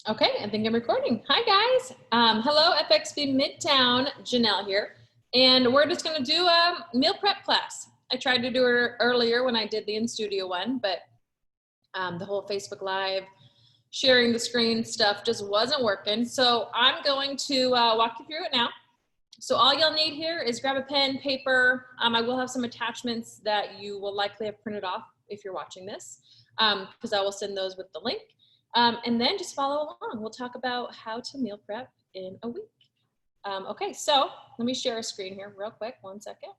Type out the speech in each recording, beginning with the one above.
Okay, I think I'm recording. Hi guys. Hello FXB Midtown, Janelle here. And we're just gonna do a meal prep class. I tried to do it earlier when I did the in-studio one, but the whole Facebook Live, sharing the screen stuff just wasn't working. So I'm going to walk you through it now. So all you'll need here is grab a pen, paper. I will have some attachments that you will likely have printed off if you're watching this, because I will send those with the link. And then just follow along. We'll talk about how to meal prep in a week. Okay, so let me share a screen here real quick, 1 second.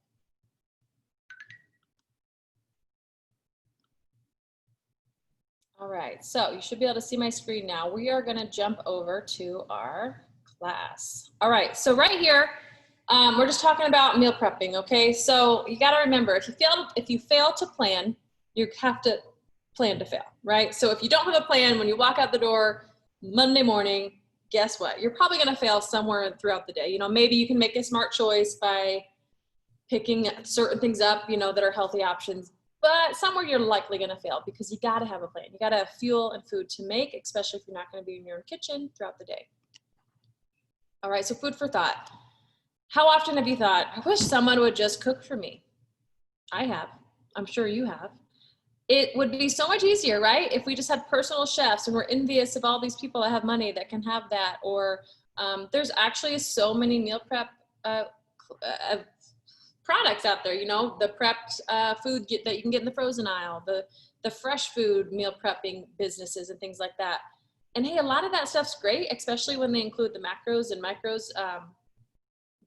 All right, so you should be able to see my screen now. We are gonna jump over to our class. All right, so right here, we're just talking about meal prepping, okay? So you gotta remember, if you fail to plan, you have to plan to fail, right? So if you don't have a plan, when you walk out the door Monday morning, guess what? You're probably gonna fail somewhere throughout the day. You know, maybe you can make a smart choice by picking certain things up, you know, that are healthy options, but somewhere you're likely gonna fail because you gotta have a plan. You gotta have fuel and food to make, especially if you're not gonna be in your own kitchen throughout the day. All right, so food for thought. How often have you thought, I wish someone would just cook for me? I have, I'm sure you have. It would be so much easier, right? If we just had personal chefs and we're envious of all these people that have money that can have that. Or there's actually so many meal prep products out there, you know, the prepped food that you can get in the frozen aisle, the fresh food meal prepping businesses and things like that. And hey, a lot of that stuff's great, especially when they include the macros and micros,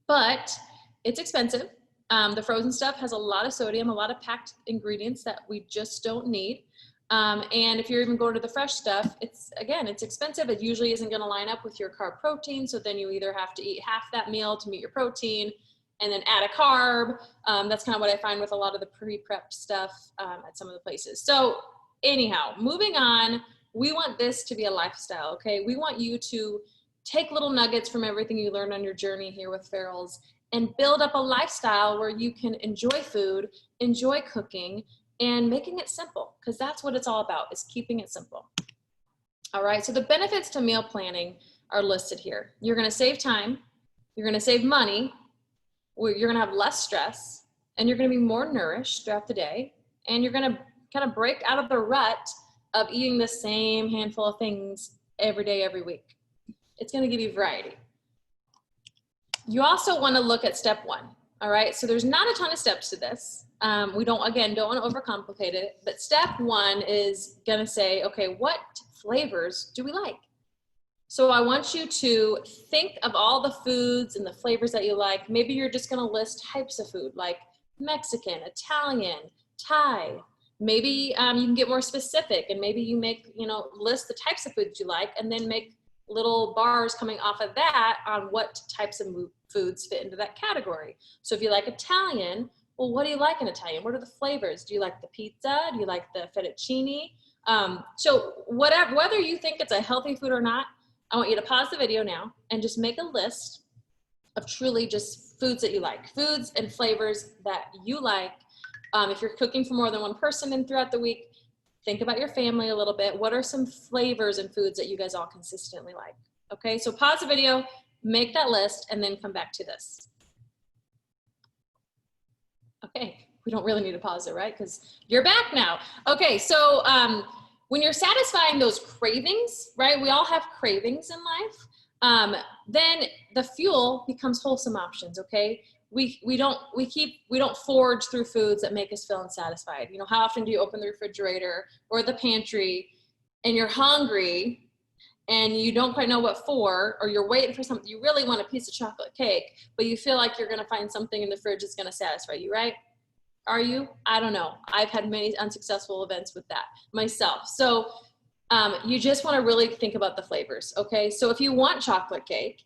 but it's expensive. The frozen stuff has a lot of sodium, a lot of packed ingredients that we just don't need. And if you're even going to the fresh stuff, it's expensive. It usually isn't going to line up with your carb protein. So then you either have to eat half that meal to meet your protein and then add a carb. That's kind of what I find with a lot of the pre-prepped stuff at some of the places. So anyhow, moving on, we want this to be a lifestyle, okay? We want you to take little nuggets from everything you learned on your journey here with Farrell's and build up a lifestyle where you can enjoy food, enjoy cooking, and making it simple, because that's what it's all about, is keeping it simple. All right, so the benefits to meal planning are listed here. You're gonna save time, you're gonna save money, you're gonna have less stress, and you're gonna be more nourished throughout the day, and you're gonna kind of break out of the rut of eating the same handful of things every day, every week. It's gonna give you variety. You also want to look at step one, all right? So there's not a ton of steps to this. We don't want to overcomplicate it, but step one is going to say, okay, what flavors do we like? So I want you to think of all the foods and the flavors that you like. Maybe you're just going to list types of food like Mexican, Italian, Thai. Maybe you can get more specific and maybe you list the types of foods you like and then make little bars coming off of that on what types of foods fit into that category. So if you like Italian, well, what do you like in Italian? What are the flavors? Do you like the pizza? Do you like the fettuccine? So whether you think it's a healthy food or not, I want you to pause the video now and just make a list of truly just foods that you like, foods and flavors that you like. If you're cooking for more than one person and throughout the week, think about your family a little bit. What are some flavors and foods that you guys all consistently like? Okay, so pause the video, make that list, and then come back to this. Okay, we don't really need to pause it, right? Because you're back now. Okay, so when you're satisfying those cravings, right? We all have cravings in life. Then the fuel becomes wholesome options, okay? We don't forge through foods that make us feel unsatisfied. You know, how often do you open the refrigerator or the pantry and you're hungry and you don't quite know what for, or you're waiting for something, you really want a piece of chocolate cake, but you feel like you're gonna find something in the fridge that's gonna satisfy you, right? Are you? I don't know. I've had many unsuccessful events with that myself. So you just wanna really think about the flavors, okay? So if you want chocolate cake,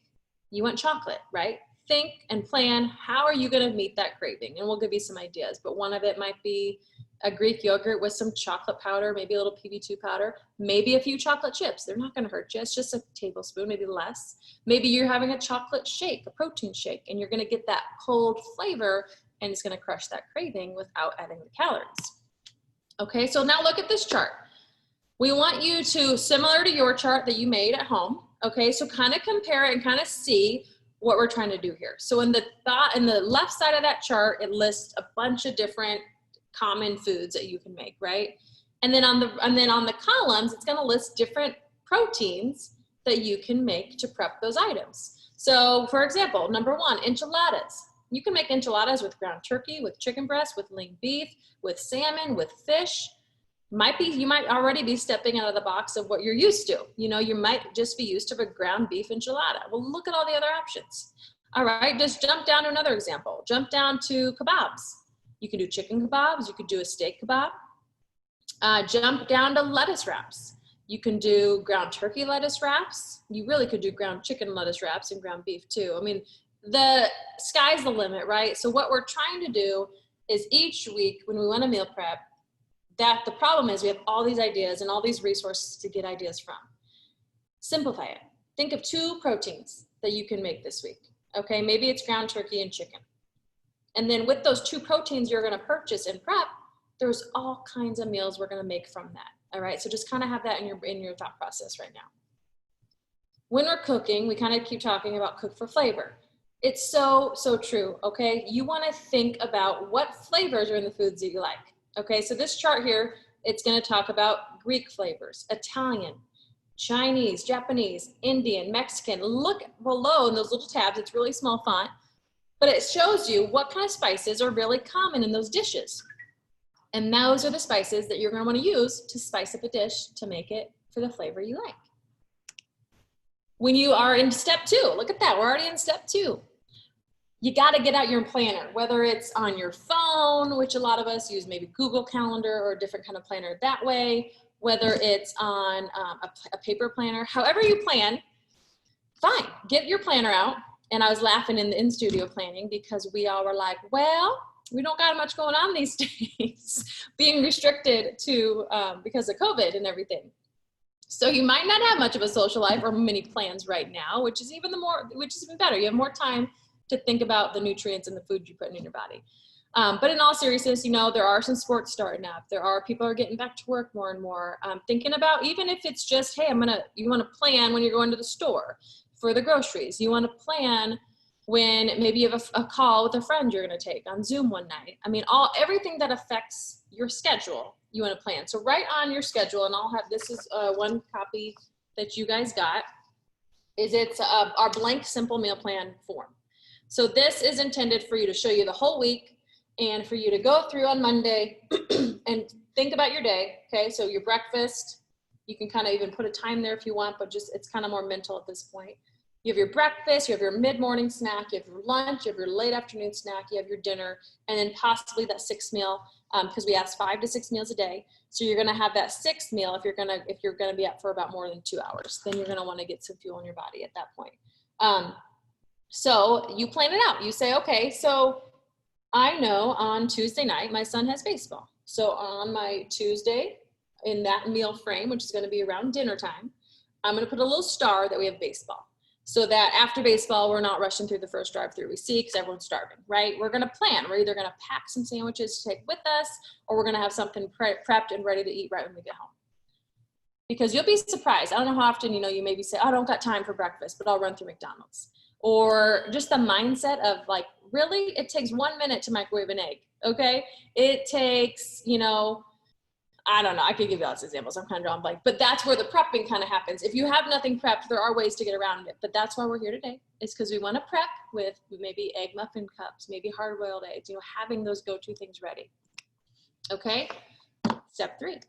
you want chocolate, right? Think and plan, how are you gonna meet that craving? And we'll give you some ideas, but one of it might be a Greek yogurt with some chocolate powder, maybe a little PB2 powder, maybe a few chocolate chips. They're not gonna hurt you, it's just a tablespoon, maybe less. Maybe you're having a chocolate shake, a protein shake, and you're gonna get that cold flavor and it's gonna crush that craving without adding the calories. Okay, so now look at this chart. We want you to, similar to your chart that you made at home, okay, so kind of compare it and kind of see what we're trying to do here. So in the left side of that chart, it lists a bunch of different common foods that you can make, right? And then on the columns, it's going to list different proteins that you can make to prep those items. So for example, number 1, enchiladas. You can make enchiladas with ground turkey, with chicken breast, with lean beef, with salmon, with fish. You might already be stepping out of the box of what you're used to. You know, you might just be used to a ground beef enchilada. Well, look at all the other options. All right, just jump down to another example. Jump down to kebabs. You can do chicken kebabs. You could do a steak kebab. Jump down to lettuce wraps. You can do ground turkey lettuce wraps. You really could do ground chicken lettuce wraps and ground beef too. I mean, the sky's the limit, right? So what we're trying to do is each week when we want to meal prep, that the problem is we have all these ideas and all these resources to get ideas from. Simplify it. Think of 2 proteins that you can make this week. Okay, maybe it's ground turkey and chicken. And then with those 2 proteins you're going to purchase and prep, there's all kinds of meals we're going to make from that. All right, so just kind of have that in your thought process right now. When we're cooking, we kind of keep talking about cook for flavor. It's so true, okay? You want to think about what flavors are in the foods that you like. Okay, so this chart here, it's going to talk about Greek flavors, Italian, Chinese, Japanese, Indian, Mexican. Look below in those little tabs, it's really small font, but it shows you what kind of spices are really common in those dishes. And those are the spices that you're going to want to use to spice up a dish to make it for the flavor you like. When you are in step 2, look at that, we're already in step 2. You got to get out your planner, whether it's on your phone, which a lot of us use maybe Google Calendar or a different kind of planner that way, whether it's on a paper planner, however you plan, fine, get your planner out. And I was laughing in the in-studio planning because we all were like, well, we don't got much going on these days, being restricted to because of COVID and everything. So you might not have much of a social life or many plans right now, which is even better. You have more time to think about the nutrients and the food you're putting in your body. But in all seriousness, you know, there are some sports starting up. There are people who are getting back to work more and more. Thinking about, even if it's just, hey, you want to plan when you're going to the store for the groceries. You want to plan when maybe you have a call with a friend you're going to take on Zoom one night. I mean, everything that affects your schedule, you want to plan. So write on your schedule, and this is one copy that you guys got, it's our blank simple meal plan form. So this is intended for you to show you the whole week and for you to go through on Monday and think about your day, okay? So your breakfast, you can kind of even put a time there if you want, but it's kind of more mental at this point. You have your breakfast, you have your mid-morning snack, you have your lunch, you have your late afternoon snack, you have your dinner, and then possibly that 6th meal, because we ask 5 to 6 meals a day. So you're gonna have that 6th meal if you're gonna be up for about more than 2 hours. Then you're gonna wanna get some fuel in your body at that point. So you plan it out. You say, okay, so I know on Tuesday night, my son has baseball. So on my Tuesday, in that meal frame, which is going to be around dinner time, I'm going to put a little star that we have baseball. So that after baseball, we're not rushing through the first drive-through we see because everyone's starving, right? We're going to plan. We're either going to pack some sandwiches to take with us, or we're going to have something prepped and ready to eat right when we get home. Because you'll be surprised. I don't know how often, you maybe say, oh, I don't got time for breakfast, but I'll run through McDonald's. Or just the mindset of like, really, it takes 1 minute to microwave an egg, okay? It takes, I don't know, I could give you lots of examples, I'm kind of drawing blank, but that's where the prepping kind of happens. If you have nothing prepped, there are ways to get around it, but that's why we're here today, is because we want to prep with maybe egg muffin cups, maybe hard-boiled eggs, having those go-to things ready, okay? Step 3.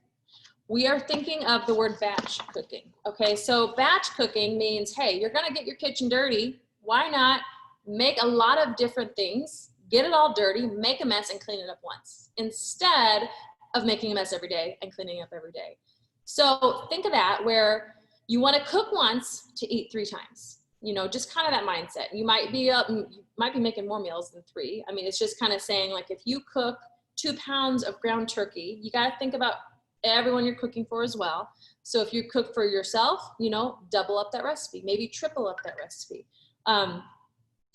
We are thinking of the word batch cooking, okay? So batch cooking means, hey, you're gonna get your kitchen dirty. Why not make a lot of different things, get it all dirty, make a mess, and clean it up once, instead of making a mess every day and cleaning up every day. So think of that, where you want to cook once to eat 3 times. Just kind of that mindset. You might be making more meals than 3. I mean, it's just kind of saying, like, if you cook 2 pounds of ground turkey, you got to think about everyone you're cooking for as well. So if you cook for yourself, double up that recipe, maybe triple up that recipe.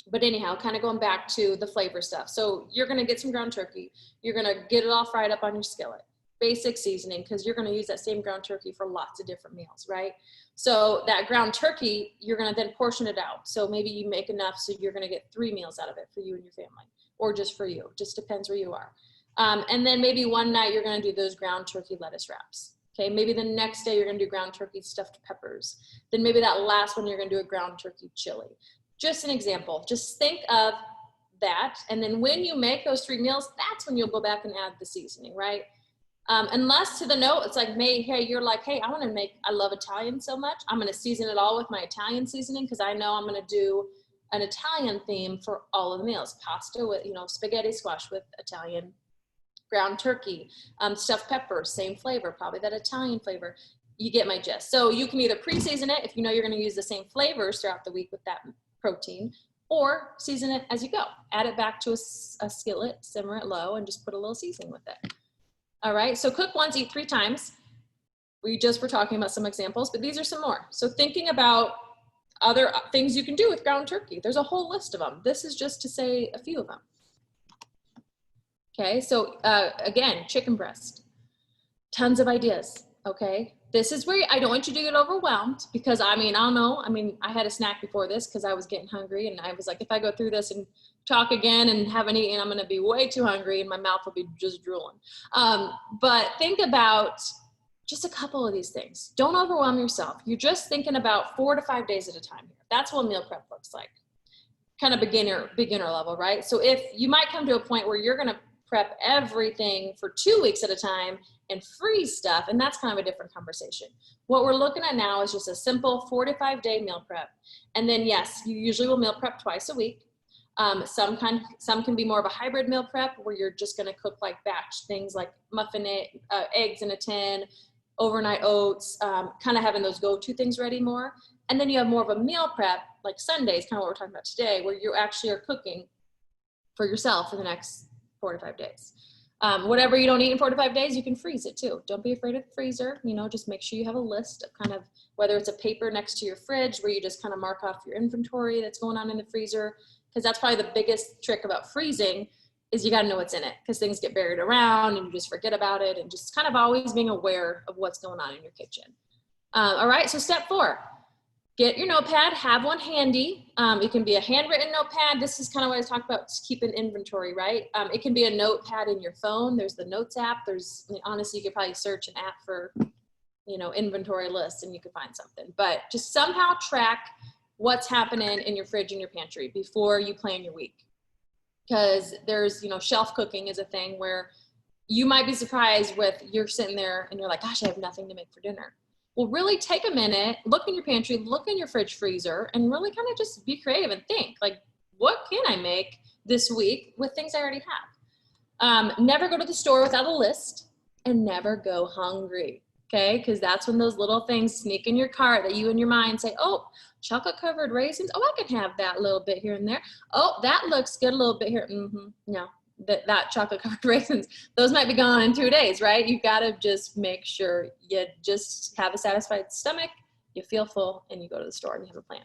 But anyhow, kind of going back to the flavor stuff. So you're going to get some ground turkey. You're going to get it all fried up on your skillet. basic seasoning, because you're going to use that same ground turkey for lots of different meals, right? So that ground turkey, you're going to then portion it out. So maybe you make enough so you're going to get 3 meals out of it for you and your family, or just for you. Just depends where you are. And then maybe one night you're going to do those ground turkey lettuce wraps. Okay, maybe the next day you're going to do ground turkey stuffed peppers. Then maybe that last one you're going to do a ground turkey chili. Just an example. Just think of that, and then when you make those 3 meals, that's when you'll go back and add the seasoning, right? Unless to the note, it's like, hey, you're like, hey, I love Italian so much, I'm going to season it all with my Italian seasoning, because I know I'm going to do an Italian theme for all of the meals. Pasta with, spaghetti squash with Italian ground turkey, stuffed peppers, same flavor, probably that Italian flavor. You get my gist. So you can either pre-season it if you know you're going to use the same flavors throughout the week with that protein, or season it as you go. Add it back to a skillet, simmer it low, and just put a little seasoning with it. All right, so cook once, eat 3 times. We just were talking about some examples, but these are some more. So thinking about other things you can do with ground turkey. There's a whole list of them. This is just to say a few of them. Okay, so again, chicken breast, tons of ideas, okay? This is where I don't want you to get overwhelmed, because I don't know. I had a snack before this because I was getting hungry, and I was like, if I go through this and talk again and haven't eaten, I'm gonna be way too hungry and my mouth will be just drooling. But think about just a couple of these things. Don't overwhelm yourself. You're just thinking about 4 to 5 days at a time here. That's what meal prep looks like. Kind of beginner level, right? So if you might come to a point where you're gonna prep everything for 2 weeks at a time and freeze stuff, and that's kind of a different conversation. What we're looking at now is just a simple 4 to 5 day meal prep. And then yes, you usually will meal prep twice a week. Some can be more of a hybrid meal prep, where you're just going to cook like batch things like eggs in a tin, overnight oats, kind of having those go-to things ready more. And then you have more of a meal prep, like Sundays, kind of what we're talking about today, where you actually are cooking for yourself for the next 4 to 5 days. Whatever you don't eat in 4 to 5 days, you can freeze it too. Don't be afraid of the freezer. Just make sure you have a list of kind of, whether it's a paper next to your fridge where you just kind of mark off your inventory that's going on in the freezer, because that's probably the biggest trick about freezing, is you got to know what's in it, because things get buried around and you just forget about it, and just kind of always being aware of what's going on in your kitchen. All right, so step 4. Get your notepad, have one handy. It can be a handwritten notepad. This is kind of what I talked about, just keeping inventory, right? It can be a notepad in your phone. There's the Notes app. Honestly, you could probably search an app for, inventory lists, and you could find something. But just somehow track what's happening in your fridge and your pantry before you plan your week. Because there's, shelf cooking is a thing where you might be surprised with, you're sitting there and you're like, gosh, I have nothing to make for dinner. Well, really take a minute, look in your pantry, look in your fridge, freezer, and really kind of just be creative and think, like, what can I make this week with things I already have? Never go to the store without a list, and never go hungry, okay? Because that's when those little things sneak in your cart that you in your mind say, oh, chocolate covered raisins, oh, I can have that little bit here and there. Oh, that looks good, a little bit here. No. That chocolate covered raisins, those might be gone in 2 days, right? You got to just make sure you just have a satisfied stomach, you feel full, and you go to the store and you have a plan.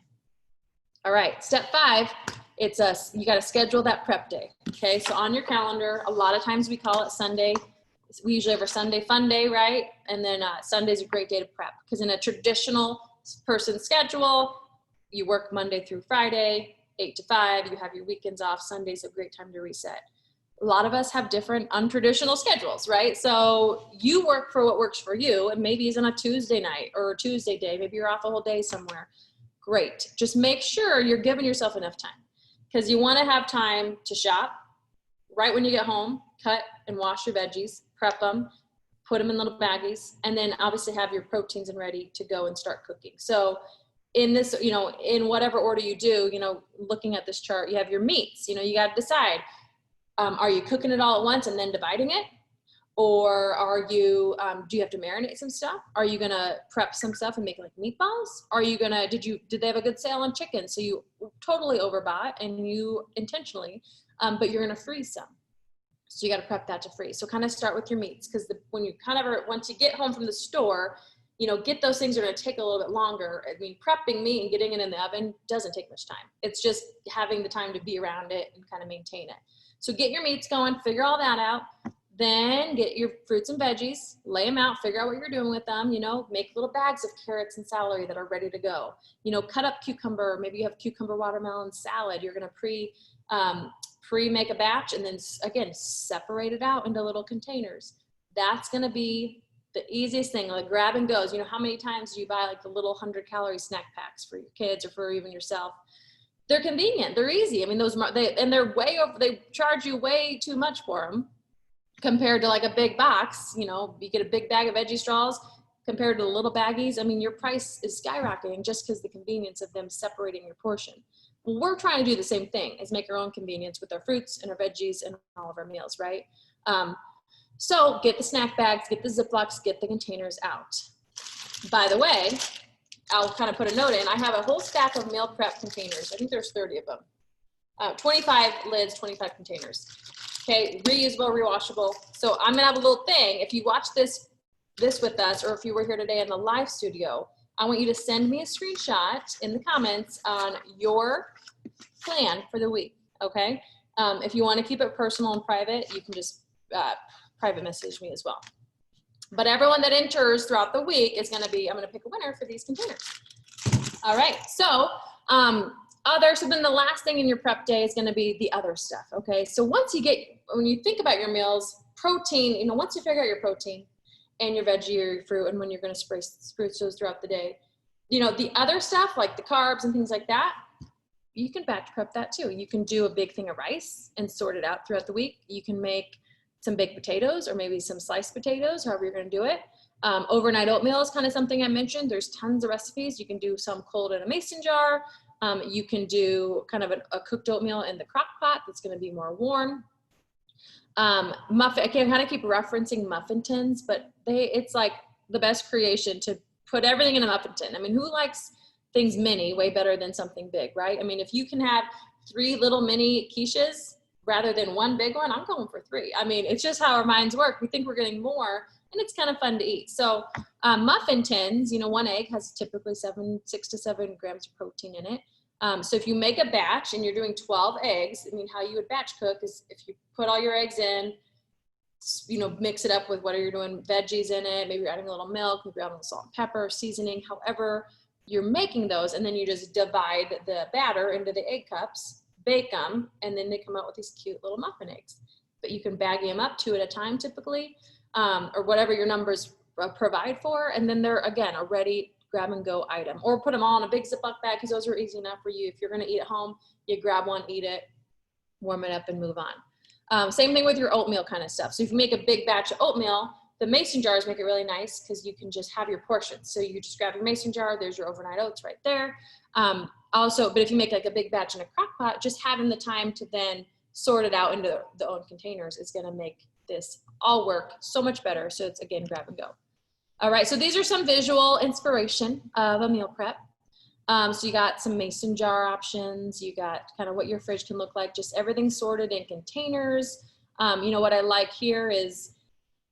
All right, step 5, you got to schedule that prep day. Okay, so on your calendar, a lot of times we call it Sunday. We usually have our Sunday fun day, right? And then Sunday's a great day to prep, because in a traditional person schedule, you work Monday through Friday, 8 to 5, you have your weekends off. Sunday's a great time to reset. A lot of us have different untraditional schedules, right? So you work for what works for you, and maybe it's on a Tuesday night or a Tuesday day. Maybe you're off a whole day somewhere. Great. Just make sure you're giving yourself enough time, because you want to have time to shop right when you get home, cut and wash your veggies, prep them, put them in little baggies, and then obviously have your proteins and ready to go and start cooking. So in this, in whatever order you do, looking at this chart, you have your meats, you got to decide. Are you cooking it all at once and then dividing it? Or are you, do you have to marinate some stuff? Are you gonna prep some stuff and make like meatballs? Are you gonna, did they have a good sale on chicken? So you totally overbought and you intentionally, but you're gonna freeze some. So you gotta prep that to freeze. So kind of start with your meats, because when you once you get home from the store, get those things are gonna take a little bit longer. Prepping meat and getting it in the oven doesn't take much time. It's just having the time to be around it and kind of maintain it. So get your meats going, figure all that out. Then get your fruits and veggies, lay them out, figure out what you're doing with them, you know, make little bags of carrots and celery that are ready to go. You know, cut up cucumber, maybe you have cucumber watermelon salad. You're going to pre-make a batch and then again, separate it out into little containers. That's going to be the easiest thing, like grab and goes. You know, how many times do you buy like the little 100-calorie snack packs for your kids or for even yourself? They're convenient. They're easy. I mean, they're way over, they charge you way too much for them compared to like a big box. You know, you get a big bag of veggie straws compared to the little baggies. I mean, your price is skyrocketing just because the convenience of them separating your portion. Well, we're trying to do the same thing, is make our own convenience with our fruits and our veggies and all of our meals, right? So get the snack bags, get the Ziplocs, get the containers out. By the way, I'll kind of put a note in. I have a whole stack of meal prep containers. I think there's 30 of them. 25 lids, 25 containers. Okay, reusable, rewashable. So I'm gonna have a little thing. If you watch this with us, or if you were here today in the live studio, I want you to send me a screenshot in the comments on your plan for the week, okay? If you wanna keep it personal and private, you can just private message me as well. But everyone that enters throughout the week is gonna be, I'm gonna pick a winner for these containers. All right, so so then the last thing in your prep day is gonna be the other stuff, okay? So when you think about your meals, protein, you know, once you figure out your protein and your veggie or your fruit and when you're gonna spruce those throughout the day, you know, the other stuff like the carbs and things like that, you can batch prep that too. You can do a big thing of rice and sort it out throughout the week. You can make some baked potatoes or maybe some sliced potatoes, however you're gonna do it. Overnight oatmeal is kind of something I mentioned. There's tons of recipes. You can do some cold in a mason jar. You can do kind of a cooked oatmeal in the crock pot that's gonna be more warm. I can kind of keep referencing muffin tins, but it's like the best creation to put everything in a muffin tin. I mean, who likes things mini way better than something big, right? I mean, if you can have 3 little mini quiches rather than 1 big one, I'm going for 3. I mean, it's just how our minds work. We think we're getting more, and it's kind of fun to eat. So muffin tins, you know, 1 egg has typically 6 to 7 grams of protein in it. So if you make a batch and you're doing 12 eggs, I mean, how you would batch cook is if you put all your eggs in, you know, mix it up with whatever you're doing, veggies in it, maybe you're adding a little milk, maybe you're adding salt and pepper, seasoning, however you're making those, and then you just divide the batter into the egg cups, bake them, and then they come out with these cute little muffin eggs. But you can bag them up 2 at a time typically, or whatever your numbers provide for, and then they're, again, a ready grab and go item. Or put them all in a big Ziploc bag because those are easy enough for you. If you're gonna eat at home, you grab one, eat it, warm it up, and move on. Same thing with your oatmeal kind of stuff. So if you make a big batch of oatmeal, the mason jars make it really nice because you can just have your portions. So you just grab your mason jar, there's your overnight oats right there. But if you make like a big batch in a crock pot, just having the time to then sort it out into the own containers is gonna make this all work so much better. So it's, again, grab and go. All right, so these are some visual inspiration of a meal prep. So you got some mason jar options, you got kind of what your fridge can look like, just everything sorted in containers. You know, what I like here is,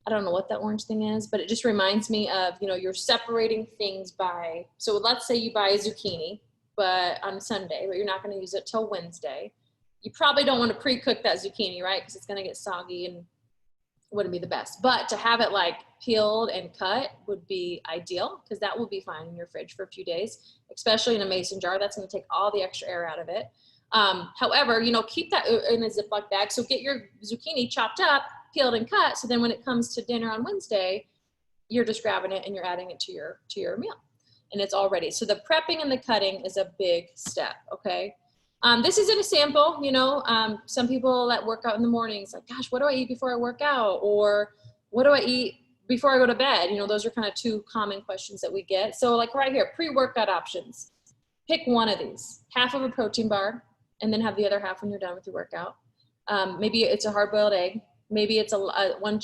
I don't know what that orange thing is, but it just reminds me of, you know, you're separating things by, so let's say you buy a zucchini, but on Sunday, but you're not gonna use it till Wednesday. You probably don't wanna pre-cook that zucchini, right? Because it's gonna get soggy and wouldn't be the best. But to have it like peeled and cut would be ideal because that will be fine in your fridge for a few days, especially in a mason jar. That's gonna take all the extra air out of it. However, you know, keep that in a Ziploc bag. So get your zucchini chopped up, peeled and cut. So then when it comes to dinner on Wednesday, you're just grabbing it and you're adding it to your meal and it's all ready. So the prepping and the cutting is a big step, okay? This isn't a sample, you know, some people that work out in the mornings, like, gosh, what do I eat before I work out? Or what do I eat before I go to bed? You know, those are kind of 2 common questions that we get. So like right here, pre-workout options. Pick one of these, half of a protein bar, and then have the other half when you're done with your workout. Maybe it's a hard-boiled egg. Maybe it's a 1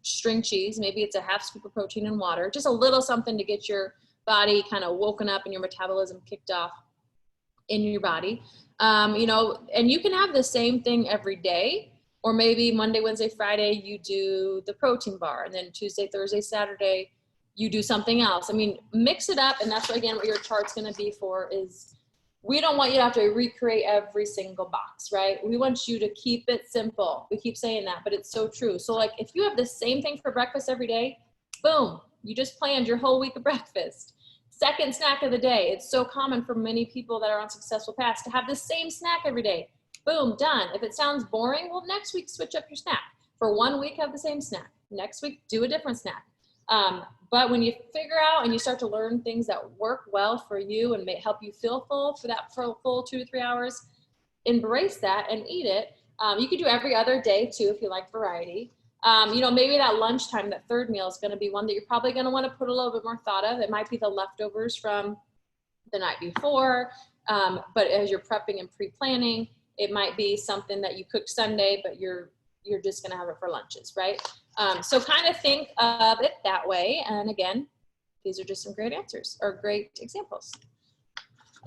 string cheese. Maybe it's a half scoop of protein and water. Just a little something to get your body kind of woken up and your metabolism kicked off in your body. You know, and you can have the same thing every day, or maybe Monday, Wednesday, Friday, you do the protein bar, and then Tuesday, Thursday, Saturday, you do something else. I mean, mix it up, and that's what, again, what your chart's gonna be for is We don't want you to have to recreate every single box, right? We want you to keep it simple. We keep saying that, but it's so true. So like if you have the same thing for breakfast every day, boom, you just planned your whole week of breakfast. Second snack of the day. It's so common for many people that are on successful paths to have the same snack every day. Boom, done. If it sounds boring, well, next week, switch up your snack. For 1 week, have the same snack. Next week, do a different snack. But when you figure out and you start to learn things that work well for you and may help you feel full for a full 2 to 3 hours, embrace that and eat it. You could do every other day too if you like variety. Maybe that lunchtime, that third meal is going to be one that you're probably going to want to put a little bit more thought of. It might be the leftovers from the night before, but as you're prepping and pre-planning, it might be something that you cooked Sunday, but you're just going to have it for lunches, right? So kind of think of it that way. And again, these are just some great answers or great examples.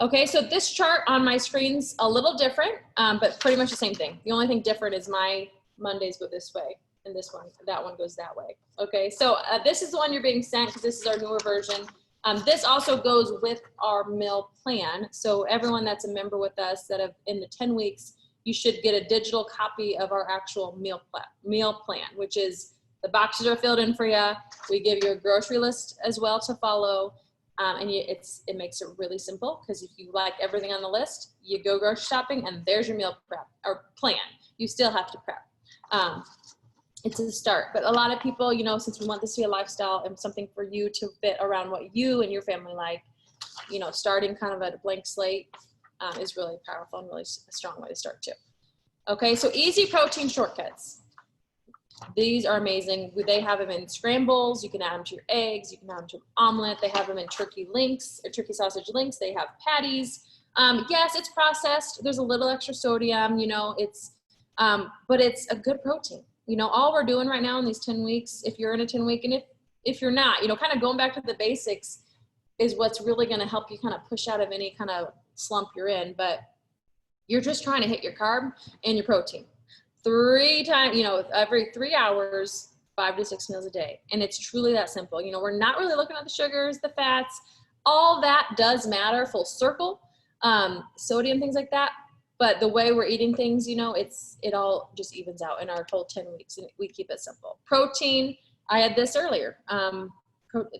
Okay, so this chart on my screen's a little different, but pretty much the same thing. The only thing different is my Mondays go this way, and that one goes that way. Okay, so this is the one you're being sent because this is our newer version. This also goes with our meal plan. So everyone that's a member with us that have in the 10 weeks, you should get a digital copy of our actual meal plan, which is the boxes are filled in for you. We give you a grocery list as well to follow. It makes it really simple because if you like everything on the list, you go grocery shopping and there's your meal prep or plan. You still have to prep. It's a start, but a lot of people, since we want this to be a lifestyle and something for you to fit around what you and your family like, starting kind of at a blank slate is really powerful and really a strong way to start too. Okay, so easy protein shortcuts. These are amazing. They have them in scrambles. You can add them to your eggs. You can add them to an omelet. They have them in turkey links or turkey sausage links. They have patties. Yes, it's processed. There's a little extra sodium, but it's a good protein. All we're doing right now in these 10 weeks, if you're in a 10 week, and if you're not, kind of going back to the basics is what's really going to help you kind of push out of any kind of slump you're in. But you're just trying to hit your carb and your protein 3 times, every 3 hours, 5 to 6 meals a day. And it's truly that simple. We're not really looking at the sugars, the fats, all that does matter, full circle, sodium, things like that. But the way we're eating things, it all just evens out in our whole 10 weeks and we keep it simple. Protein, I had this earlier,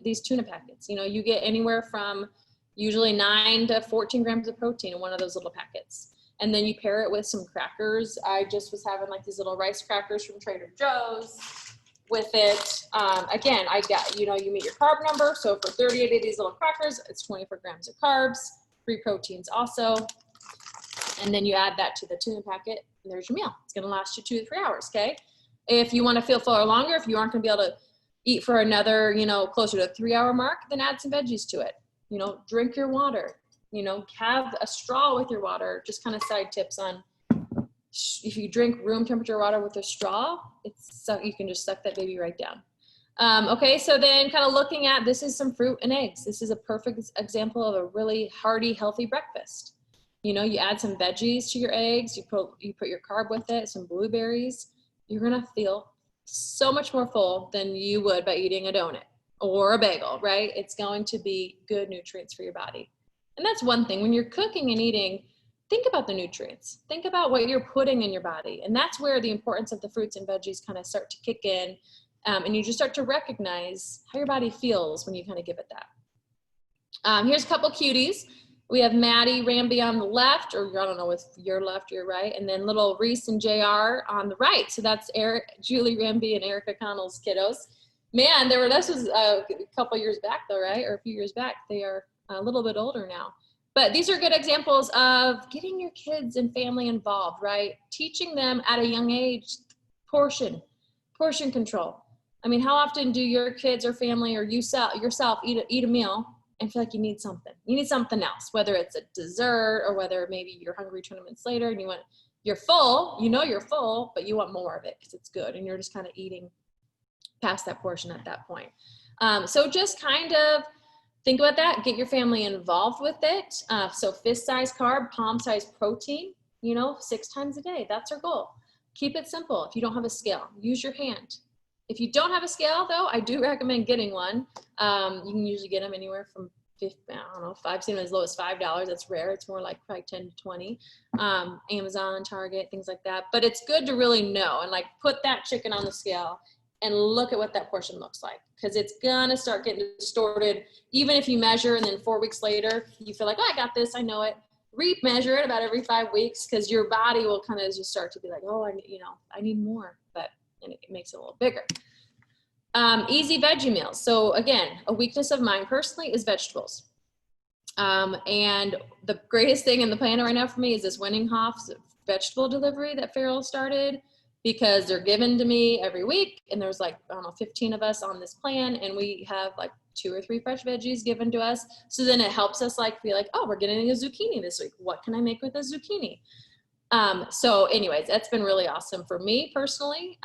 these tuna packets, you get anywhere from usually 9 to 14 grams of protein in one of those little packets. And then you pair it with some crackers. I just was having like these little rice crackers from Trader Joe's with it. Again, I got, you meet your carb number. So for 38 of these little crackers, it's 24 grams of carbs, 3 proteins also. And then you add that to the tuna packet and there's your meal. It's going to last you 2 to 3 hours. Okay. If you want to feel full or longer, if you aren't going to be able to eat for another, closer to a 3 hour mark, then add some veggies to it. Drink your water. Have a straw with your water. Just kind of side tips on if you drink room temperature water with a straw, you can just suck that baby right down. Okay, so then kind of looking at, this is some fruit and eggs. This is a perfect example of a really hearty, healthy breakfast. You add some veggies to your eggs, you put your carb with it, some blueberries. You're gonna feel so much more full than you would by eating a donut or a bagel, right? It's going to be good nutrients for your body. And that's one thing. When you're cooking and eating, think about the nutrients. Think about what you're putting in your body. And that's where the importance of the fruits and veggies kind of start to kick in. And you just start to recognize how your body feels when you kind of give it that. Here's a couple cuties. We have Maddie Ramby on the left, or I don't know if you're left or you're right, and then little Reese and JR on the right. So that's Julie Ramby and Erica Connell's kiddos. Man, this was a couple years back though, right? Or a few years back. They are a little bit older now. But these are good examples of getting your kids and family involved, right? Teaching them at a young age, portion control. I mean, how often do your kids or family or yourself eat a meal and feel like you need something? You need something else, whether it's a dessert or whether maybe you're hungry 20 minutes later and you're full, you're full, but you want more of it because it's good and you're just kind of eating past that portion at that point. So just kind of think about that. Get your family involved with it. So fist-sized carb, palm-sized protein, 6 times a day. That's our goal. Keep it simple. If you don't have a scale, use your hand. If you don't have a scale, though, I do recommend getting one. You can usually get them anywhere from I don't know, I've seen them as low as $5. That's rare. It's more like probably 10 to 20. Amazon, Target, things like that. But it's good to really know and like put that chicken on the scale and look at what that portion looks like, because it's gonna start getting distorted. Even if you measure and then 4 weeks later you feel like, oh, I got this, I know it. Re-measure it about every 5 weeks, because your body will kind of just start to be like, oh, I need more, and it makes it a little bigger. Easy veggie meals. So again, a weakness of mine personally is vegetables. And the greatest thing in the planet right now for me is this Winninghoff's vegetable delivery that Farrell started, because they're given to me every week. And there's like, I don't know, 15 of us on this plan, and we have like 2 or 3 fresh veggies given to us. So then it helps us like be like, oh, we're getting a zucchini this week. What can I make with a zucchini? So anyways, that's been really awesome for me personally.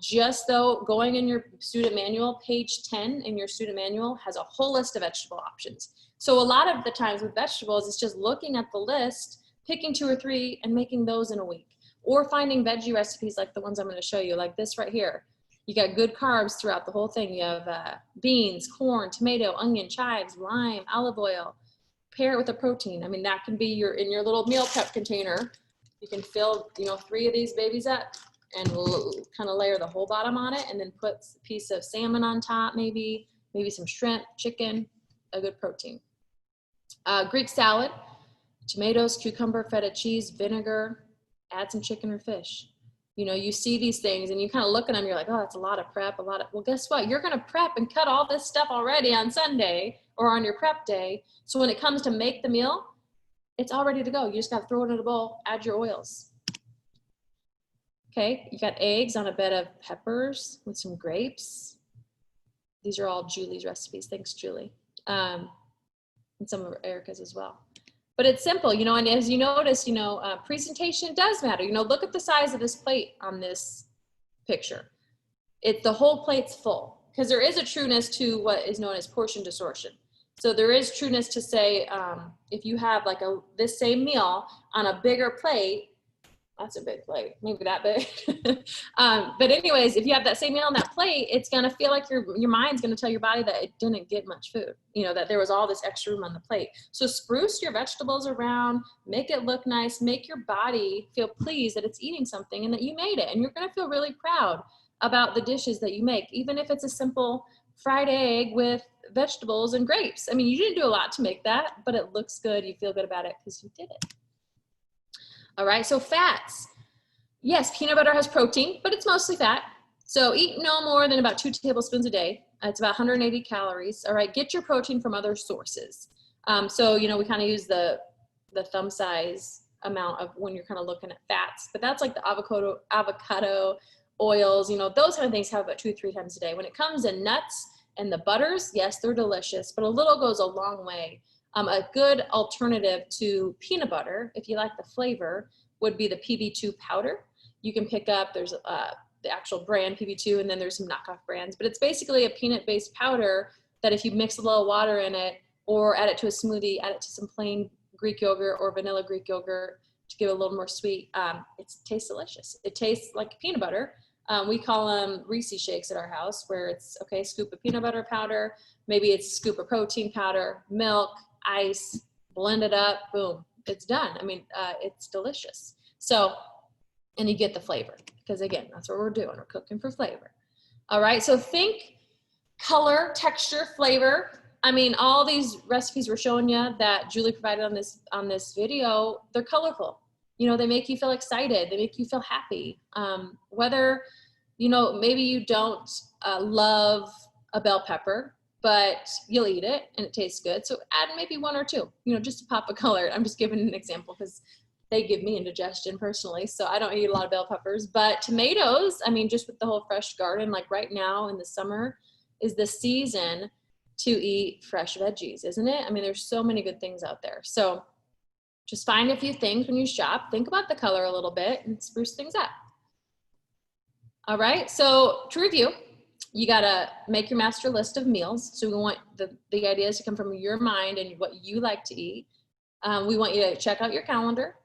Just though, going in your student manual, page 10 in your student manual has a whole list of vegetable options. So a lot of the times with vegetables, it's just looking at the list, picking 2 or 3 and making those in a week, or finding veggie recipes like the ones I'm going to show you, like this right here. You got good carbs throughout the whole thing. You have beans, corn, tomato, onion, chives, lime, olive oil. Pair it with a protein. I mean, that can be in your little meal prep container. You can fill, 3 of these babies up and kind of layer the whole bottom on it, and then put a piece of salmon on top, maybe some shrimp, chicken, a good protein. Greek salad, tomatoes, cucumber, feta cheese, vinegar, add some chicken or fish. You see these things and you kind of look at them, you're like, oh, that's a lot of prep, well, guess what? You're going to prep and cut all this stuff already on Sunday or on your prep day. So when it comes to make the meal, it's all ready to go. You just got to throw it in a bowl, add your oils. Okay, you got eggs on a bed of peppers with some grapes. These are all Julie's recipes. Thanks, Julie. And some of Erica's as well. But it's simple, and as you notice, presentation does matter. Look at the size of this plate on this picture. The whole plate's full, because there is a trueness to what is known as portion distortion. So there is trueness to say, if you have like this same meal on a bigger plate, that's a big plate, maybe that big. But anyways, if you have that same meal on that plate, it's gonna feel like your mind's gonna tell your body that it didn't get much food, that there was all this extra room on the plate. So spruce your vegetables around, make it look nice, make your body feel pleased that it's eating something and that you made it. And you're gonna feel really proud about the dishes that you make, even if it's a simple fried egg with vegetables and grapes. I mean, you didn't do a lot to make that, but it looks good. You feel good about it because you did it. All right, so fats. Yes, peanut butter has protein, but it's mostly fat. So eat no more than about 2 tablespoons a day. It's about 180 calories. All right, get your protein from other sources. So, we kind of use the thumb size amount of when you're kind of looking at fats, but that's like the avocado oils, those kind of things have about 2 or 3 times a day. When it comes to nuts and the butters, yes, they're delicious, but a little goes a long way. A good alternative to peanut butter, if you like the flavor, would be the PB2 powder. You can pick up, there's the actual brand PB2, and then there's some knockoff brands, but it's basically a peanut-based powder that if you mix a little water in it or add it to a smoothie, add it to some plain Greek yogurt or vanilla Greek yogurt to give it a little more sweet, it tastes delicious. It tastes like peanut butter. We call them Reese shakes at our house, where it's, okay, scoop of peanut butter powder, maybe it's a scoop of protein powder, milk, ice, blend it up, boom, it's done. I mean, it's delicious. So, and you get the flavor, because again, that's what we're doing. We're cooking for flavor. All right, so think color, texture, flavor. I mean, all these recipes we're showing you that Julie provided on this video, they're colorful. They make you feel excited. They make you feel happy. Whether, maybe you don't love a bell pepper, but you'll eat it and it tastes good. So add maybe 1 or 2, just to pop a color. I'm just giving an example because they give me indigestion personally. So I don't eat a lot of bell peppers, but tomatoes, I mean, just with the whole fresh garden, like right now in the summer is the season to eat fresh veggies, isn't it? I mean, there's so many good things out there. So just find a few things when you shop, think about the color a little bit and spruce things up. All right, so to review, you gotta make your master list of meals. So we want the ideas to come from your mind and what you like to eat. We want you to check out your calendar,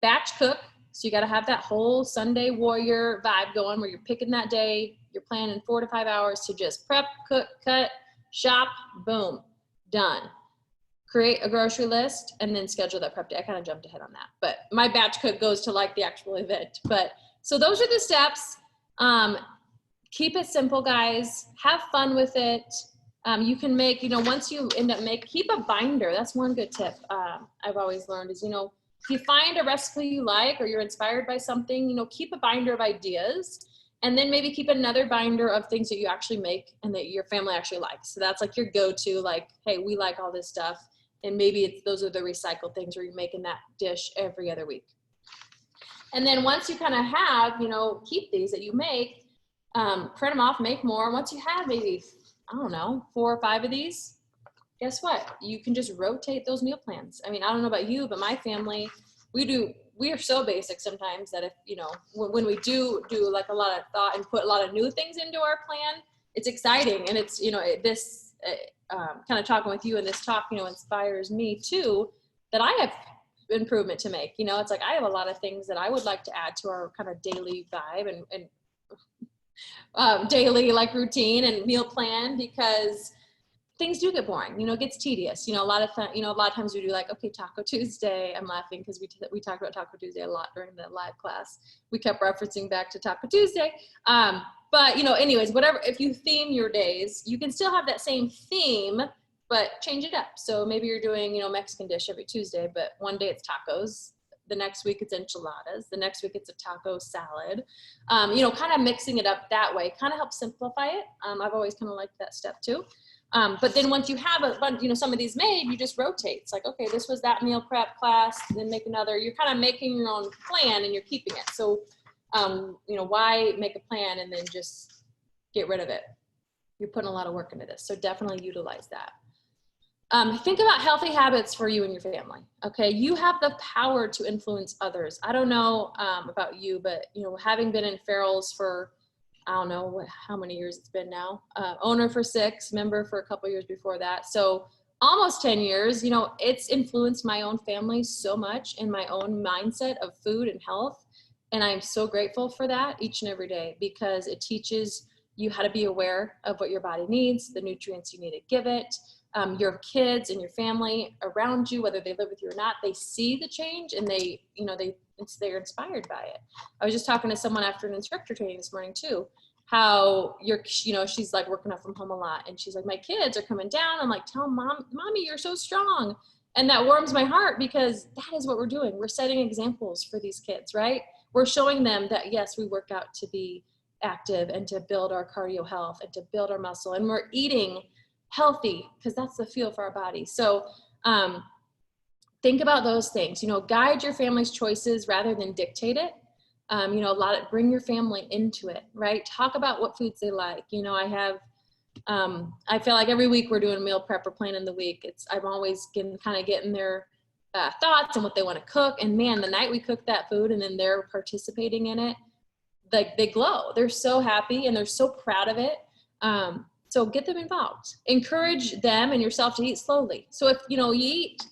batch cook. So you gotta have that whole Sunday warrior vibe going where you're picking that day, you're planning 4 to 5 hours to just prep, cook, cut, shop, boom, done. create a grocery list, and then schedule that prep day. I kind of jumped ahead on that, but my batch cook goes to like the actual event. But so those are the steps. Keep it simple, guys. Have fun with it. You can make, you know, once you end up keep a binder. That's one good tip I've always learned is, you know, if you find a recipe you like or you're inspired by something, you know, keep a binder of ideas, and then maybe keep another binder of things that you actually make and that your family actually likes. So that's like your go-to, like, hey, we like all this stuff. And maybe those are the recycled things where you're making that dish every other week. And then once you kind of have, you know, keep these that you make, print them off, make more. Once you have maybe, I don't know, 4 or 5 of these, guess what? You can just rotate those meal plans. I mean, I don't know about you, but my family, we are so basic sometimes that if, you know, when we do like a lot of thought and put a lot of new things into our plan, it's exciting. And it's, you know, this kind of talking with you and this talk, you know, inspires me too, that I have improvement to make. You know, it's like I have a lot of things that I would like to add to our kind of daily vibe and daily like routine and meal plan, because things do get boring. You know, it gets tedious. You know, a lot of times we do like, okay, Taco Tuesday. I'm laughing because we talked about Taco Tuesday a lot during the live class. We kept referencing back to Taco Tuesday. But you know, anyways, whatever, if you theme your days, you can still have that same theme, but change it up. So maybe you're doing, you know, Mexican dish every Tuesday, but one day it's tacos. The next week it's enchiladas. The next week it's a taco salad. You know, kind of mixing it up that way kind of helps simplify it. I've always kind of liked that step too. But then once you have a bunch, you know, some of these made, you just rotate. It's like, okay, this was that meal prep class, then make another. You're kind of making your own plan and you're keeping it. So, you know, why make a plan and then just get rid of it? You're putting a lot of work into this. So definitely utilize that. Think about healthy habits for you and your family. Okay. You have the power to influence others. I don't know about you, but, you know, having been in Farrell's for, I don't know how many years it's been now, owner for 6, member for a couple years before that. So almost 10 years, you know, it's influenced my own family so much in my own mindset of food and health. And I'm so grateful for that each and every day, because it teaches you how to be aware of what your body needs, the nutrients you need to give it. Your kids and your family around you, whether they live with you or not, they see the change and they, you know, they're inspired by it. I was just talking to someone after an instructor training this morning too, how you know, she's like working out from home a lot. And she's like, my kids are coming down. I'm like, tell mommy, you're so strong. And that warms my heart, because that is what we're doing. We're setting examples for these kids, right? We're showing them that, yes, we work out to be active and to build our cardio health and to build our muscle. And we're eating healthy, because that's the fuel for our body. So think about those things, you know, guide your family's choices rather than dictate it. You know, bring your family into it, right? Talk about what foods they like. You know, I feel like every week we're doing meal prep or planning the week. I'm always getting their thoughts and what they want to cook. And man, the night we cook that food and then they're participating in it, like they glow. They're so happy and they're so proud of it. So get them involved. Encourage them and yourself to eat slowly. So if, you know, you eat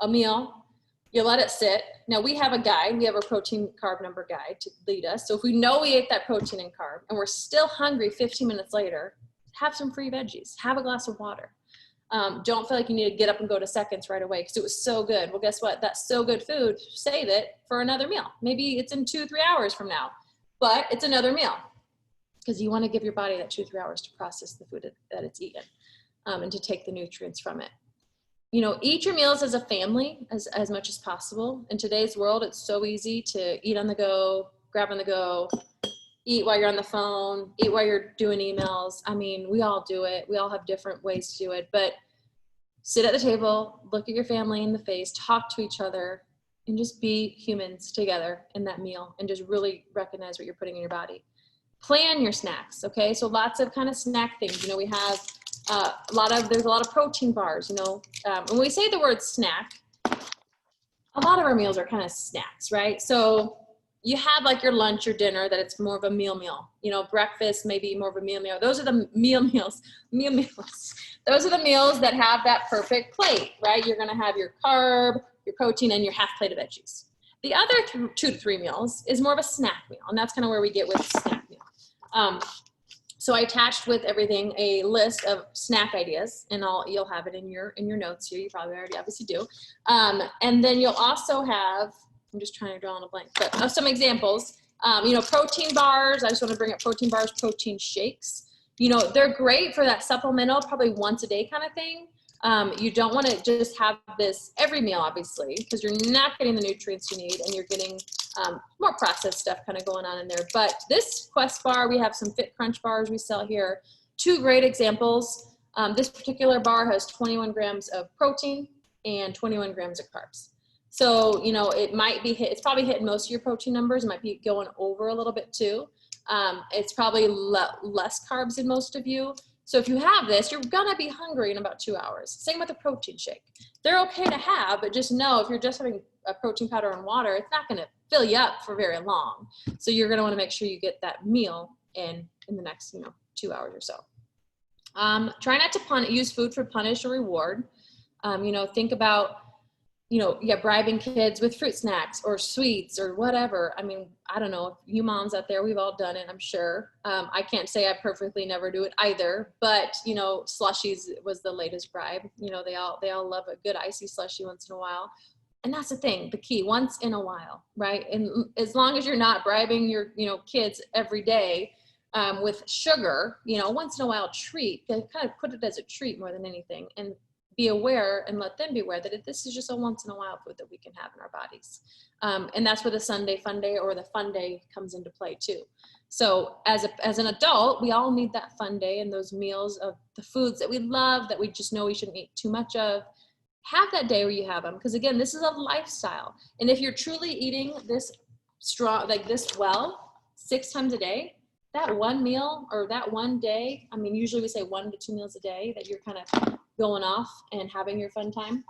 a meal, you let it sit. Now we have a guide. We have a protein carb number guide to lead us. So if we know we ate that protein and carb and we're still hungry 15 minutes later, have some free veggies. Have a glass of water. Don't feel like you need to get up and go to seconds right away because it was so good. Well, guess what? That's so good food. Save it for another meal. Maybe it's in 2-3 hours from now, but it's another meal. Because you want to give your body that 2-3 hours to process the food that it's eaten and to take the nutrients from it. You know, eat your meals as a family as much as possible. In today's world, it's so easy to eat on the go, grab on the go, eat while you're on the phone, eat while you're doing emails. I mean, we all do it. We all have different ways to do it. But sit at the table, look at your family in the face, talk to each other, and just be humans together in that meal and just really recognize what you're putting in your body. Plan your snacks, okay? So lots of kind of snack things. You know, we have there's a lot of protein bars, you know. When we say the word snack, a lot of our meals are kind of snacks, right? So you have like your lunch or dinner that it's more of a meal. You know, breakfast maybe more of a meal. Those are the meals. Those are the meals that have that perfect plate, right? You're gonna have your carb, your protein, and your half plate of veggies. The other 2 to 3 meals is more of a snack meal, and that's kind of where we get with snack meal. So I attached with everything a list of snack ideas, and you'll have it in your notes here. You probably already obviously do. And then you'll also have, I'm just trying to draw on a blank, but some examples. You know, protein bars. I just want to bring up protein bars, protein shakes. You know, they're great for that supplemental, probably once a day kind of thing. You don't want to just have this every meal, obviously, because you're not getting the nutrients you need, and you're getting more processed stuff kind of going on in there. But this Quest bar, we have some Fit Crunch bars we sell here. 2 great examples. This particular bar has 21 grams of protein and 21 grams of carbs. So, you know, it might be it's probably hitting most of your protein numbers. It might be going over a little bit too. It's probably less carbs than most of you. So if you have this, you're gonna be hungry in about 2 hours. Same with a protein shake. They're okay to have, but just know if you're just having a protein powder and water, it's not gonna fill you up for very long. So you're gonna wanna make sure you get that meal in the next, you know, 2 hours or so. Try not to use food for punish or reward. You know, think about, you know, bribing kids with fruit snacks or sweets or whatever. I mean, I don't know, you moms out there, we've all done it, I'm sure. I can't say I perfectly never do it either, but, you know, slushies was the latest bribe. You know, they all love a good icy slushie once in a while. And that's the thing, the key, once in a while, right? And as long as you're not bribing your, you know, kids every day with sugar, you know, once in a while treat, they kind of put it as a treat more than anything. And be aware and let them be aware that this is just a once in a while food that we can have in our bodies. And that's where the Sunday fun day or the fun day comes into play too. So as an adult, we all need that fun day and those meals of the foods that we love, that we just know we shouldn't eat too much of. Have that day where you have them. Because again, this is a lifestyle. And if you're truly eating this strong, like this well, 6 times a day, that one meal or that one day, I mean, usually we say 1 to 2 meals a day that you're kind of going off and having your fun time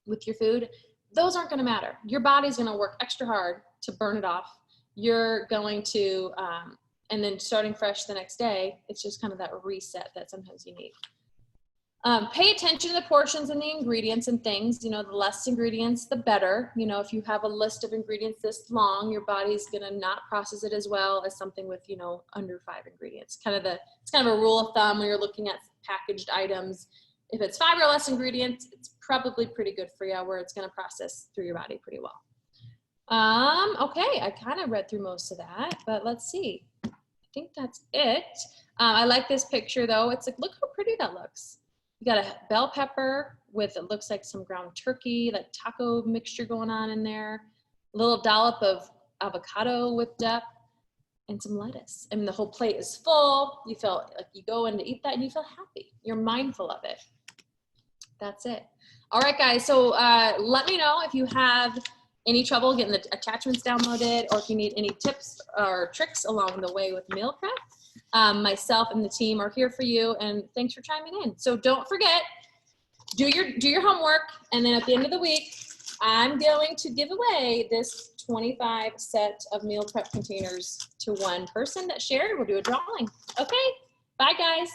with your food, those aren't going to matter. Your body's going to work extra hard to burn it off. You're going to, and then starting fresh the next day, it's just kind of that reset that sometimes you need. Pay attention to the portions and the ingredients and things. You know, the less ingredients, the better. You know, if you have a list of ingredients this long, your body's going to not process it as well as something with, you know, under 5 ingredients. It's kind of a rule of thumb when you're looking at packaged items. If it's 5 or less ingredients, it's probably pretty good for you, where it's going to process through your body pretty well. Okay, I kind of read through most of that, but let's see. I think that's it. I like this picture though. It's like, look how pretty that looks. You got a bell pepper with, it looks like some ground turkey, like taco mixture going on in there. A little dollop of avocado whipped up and some lettuce. I mean, the whole plate is full. You feel like you go in to eat that and you feel happy. You're mindful of it. That's it. All right, guys. So let me know if you have any trouble getting the attachments downloaded, or if you need any tips or tricks along the way with meal prep. Myself and the team are here for you, and thanks for chiming in. So don't forget, do your homework, and then at the end of the week, I'm going to give away this 25 set of meal prep containers to one person that shared. We'll do a drawing. Okay, bye guys.